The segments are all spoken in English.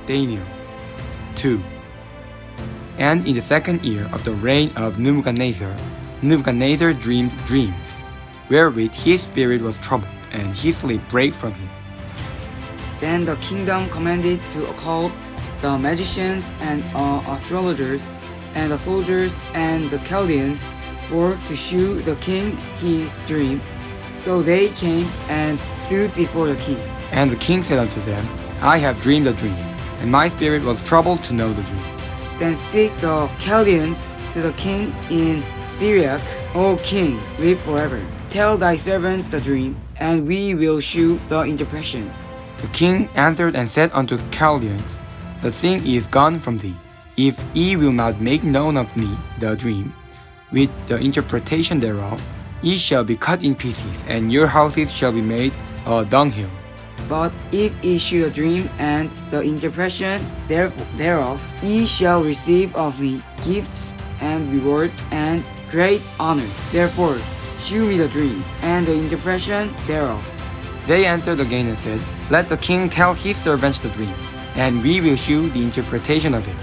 Daniel 2. And in the second year of the reign of Nebuchadnezzar, Nebuchadnezzar dreamed dreams, wherewith his spirit was troubled, and his sleep brake from him. Then the kingdom commanded to call the magicians and astrologers, and the soldiers and the Chaldeans, for to shew the king his dream. So they came and stood before the king. And the king said unto them, I have dreamed a dream, and my spirit was troubled to know the dream. Then spake the Chaldeans to the king in Syriac, O king, live forever. Tell thy servants the dream, and we will shew the interpretation. The king answered and said unto the Chaldeans, The thing is gone from thee. If ye will not make known of me the dream, with the interpretation thereof, ye shall be cut in pieces, and your houses shall be made a dunghill. But if ye shew the dream and the interpretation thereof, ye shall receive of me gifts and reward and great honor. Therefore, shew me the dream and the interpretation thereof. They answered again and said, Let the king tell his servants the dream, and we will shew the interpretation of it.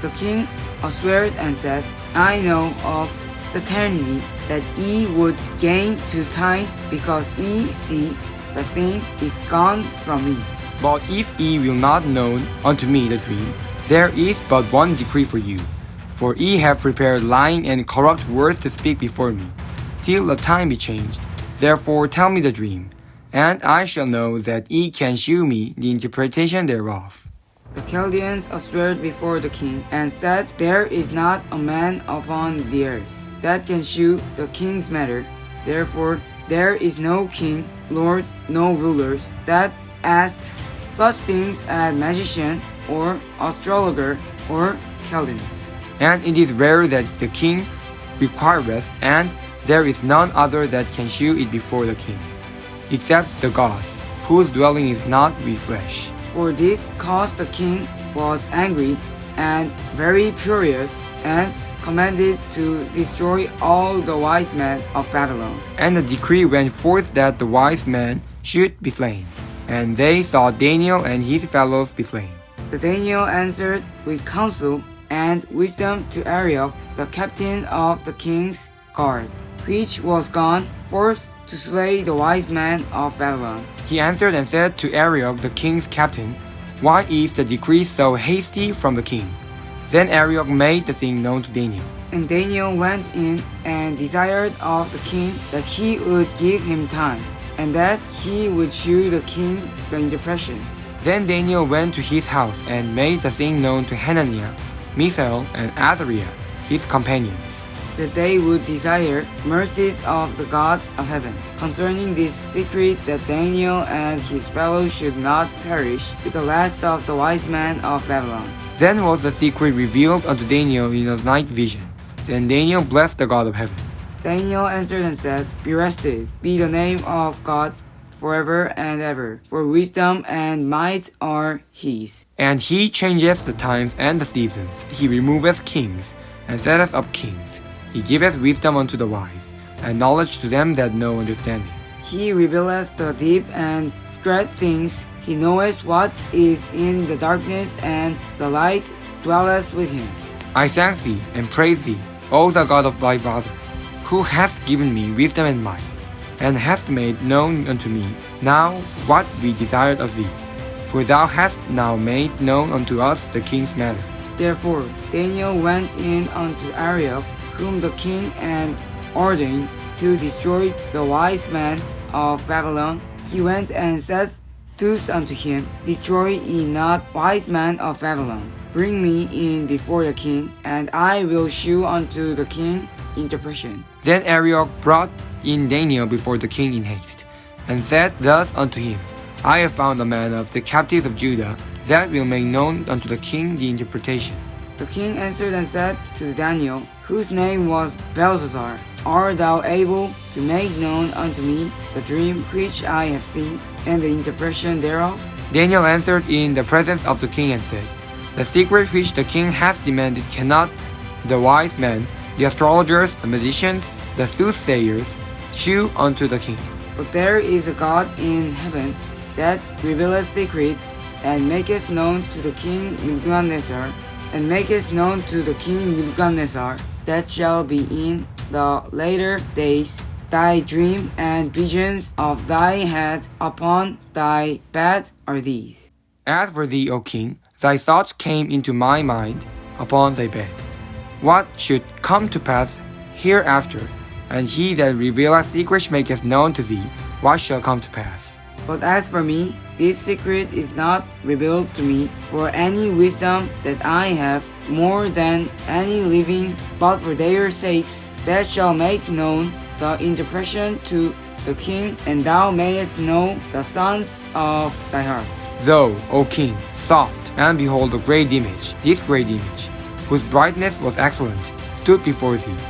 The king swear and said, I know of certainty that ye would gain to time, because ye see the thing is gone from me. But if ye will not know unto me the dream, there is but one decree for you. For ye have prepared lying and corrupt words to speak before me, till the time be changed. Therefore tell me the dream, and I shall know that ye can shew me the interpretation thereof. The Chaldeans swear before the king, and said, There is not a man upon the earth that can shew the king's matter. Therefore there is no king, lord, no rulers, that asked such things as magician, or astrologer, or Chaldeans. And it is rare that the king requireth, and there is none other that can shew it before the king, except the gods, whose dwelling is not with flesh. For this cause the king was angry and very furious, and commanded to destroy all the wise men of Babylon. And the decree went forth that the wise men should be slain, and they saw Daniel and his fellows be slain. The Daniel answered with counsel and wisdom to Arioch, the captain of the king's guard, which was gone forth to slay the wise men of Babylon. He answered and said to Arioch the king's captain, Why is the decree so hasty from the king? Then Arioch made the thing known to Daniel. And Daniel went in and desired of the king that he would give him time, and that he would shew the king the interpretation. Then Daniel went to his house and made the thing known to Hananiah, Mishael, and Azariah, his companions, that they would desire mercies of the God of heaven concerning this secret, that Daniel and his fellows should not perish with the last of the wise men of Babylon. Then was the secret revealed unto Daniel in a night vision. Then Daniel blessed the God of heaven. Daniel answered and said, Be rested, be the name of God forever and ever, for wisdom and might are his. And he changeth the times and the seasons. He removeth kings, and setteth up kings. He giveth wisdom unto the wise, and knowledge to them that know understanding. He revealeth the deep and secret things. He knoweth what is in the darkness, and the light dwelleth with him. I thank thee and praise thee, O the God of thy fathers, who hast given me wisdom and might, and hast made known unto me now what we desired of thee. For thou hast now made known unto us the king's matter. Therefore Daniel went in unto Arioch, whom the king had ordained to destroy the wise men of Babylon. He went and said thus unto him, Destroy ye not wise men of Babylon. Bring me in before the king, and I will shew unto the king interpretation. Then Arioch brought in Daniel before the king in haste, and said thus unto him, I have found a man of the captives of Judah, that will make known unto the king the interpretation. The king answered and said to Daniel, whose name was Belshazzar, Art thou able to make known unto me the dream which I have seen, and the interpretation thereof? Daniel answered in the presence of the king and said, The secret which the king hath demanded cannot the wise men, the astrologers, the magicians, the soothsayers, shew unto the king. But there is a God in heaven that revealeth secret, and makest known to the king Nebuchadnezzar, that shall be in the later days, thy dream and visions of thy head upon thy bed are these. As for thee, O king, thy thoughts came into my mind upon thy bed. What should come to pass hereafter? And he that revealeth secrets maketh known to thee what shall come to pass. But as for me, this secret is not revealed to me for any wisdom that I have more than any living, but for their sakes that shall make known the interpretation to the king, and thou mayest know the sons of thy heart. Thou, O king, sawest, and behold a great image, this great image, whose brightness was excellent, stood before thee,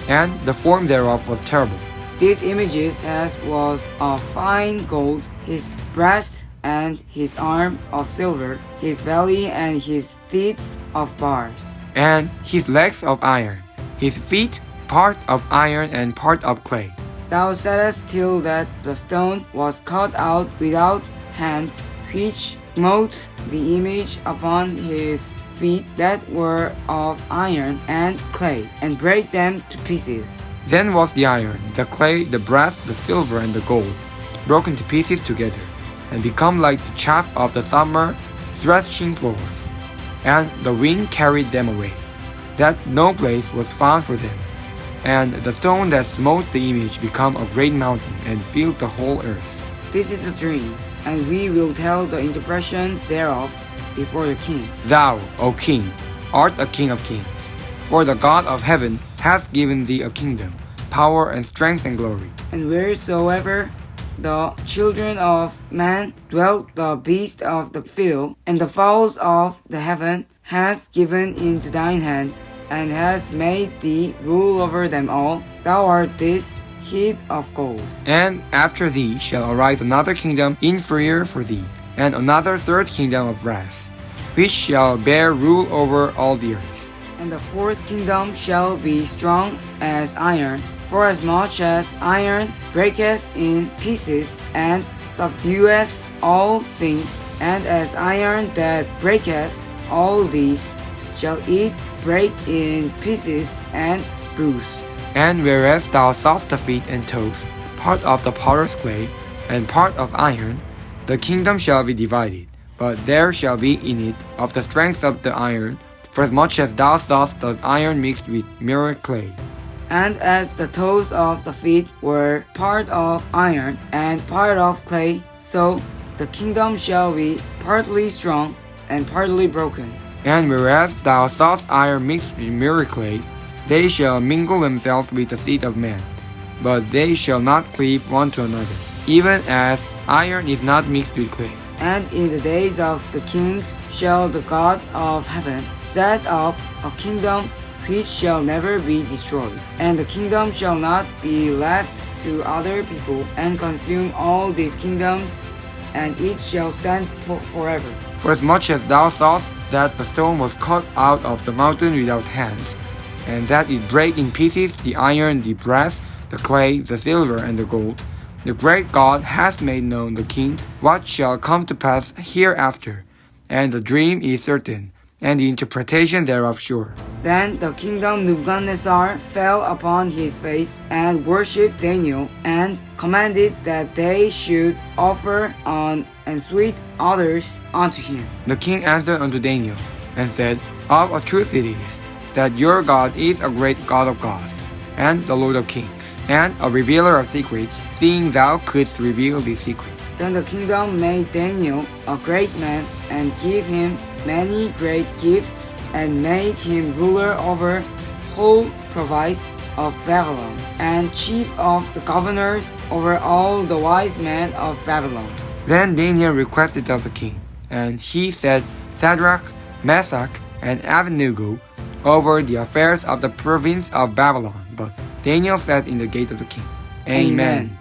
and the form thereof was terrible. These images as was of fine gold, his breast and his arm of silver, his belly and his teeth of bars, and his legs of iron, his feet part of iron and part of clay. Thou saidst till that the stone was cut out without hands, which smote the image upon his feet that were of iron and clay, and brake them to pieces. Then was the iron, the clay, the brass, the silver, and the gold broken to pieces together, and become like the chaff of the summer threshing floors. And the wind carried them away, that no place was found for them. And the stone that smote the image became a great mountain, and filled the whole earth. This is a dream, and we will tell the interpretation thereof before the king. Thou, O king, art a king of kings. For the God of heaven hath given thee a kingdom, power and strength and glory. And wheresoever the children of man dwell, the beasts of the field, and the fowls of the heaven, hast given into thine hand, and hast made thee rule over them all. Thou art this head of gold. And after thee shall arise another kingdom inferior for thee, and another third kingdom of wrath, which shall bear rule over all the earth. And the fourth kingdom shall be strong as iron, forasmuch as iron breaketh in pieces, and subdueth all things, and as iron that breaketh all these, shall it break in pieces and bruise. And whereas thou sawest the feet and toes, part of the potter's clay, and part of iron, the kingdom shall be divided, but there shall be in it of the strength of the iron, forasmuch as thou sawest the iron mixed with mirror clay. And as the toes of the feet were part of iron and part of clay, so the kingdom shall be partly strong and partly broken. And whereas thou sawest iron mixed with mirror clay, they shall mingle themselves with the seed of men, but they shall not cleave one to another, even as iron is not mixed with clay. And in the days of the kings shall the God of heaven set up a kingdom which shall never be destroyed, and the kingdom shall not be left to other people, and consume all these kingdoms, and it shall stand forever. Forasmuch as thou sawest that the stone was cut out of the mountain without hands, and that it brake in pieces the iron, the brass, the clay, the silver, and the gold, the great God hath made known the king what shall come to pass hereafter, and the dream is certain, and the interpretation thereof sure. Then the kingdom Nebuchadnezzar fell upon his face, and worshipped Daniel, and commanded that they should offer on and sweet odors unto him. The king answered unto Daniel, and said, Of a truth it is, that your God is a great God of gods, and the Lord of kings, and a revealer of secrets, seeing thou couldst reveal this secret. Then the kingdom made Daniel a great man, and gave him many great gifts, and made him ruler over whole province of Babylon, and chief of the governors over all the wise men of Babylon. Then Daniel requested of the king, and he set Shadrach, Meshach, and Abednego over the affairs of the province of Babylon. But Daniel sat in the gate of the king. Amen.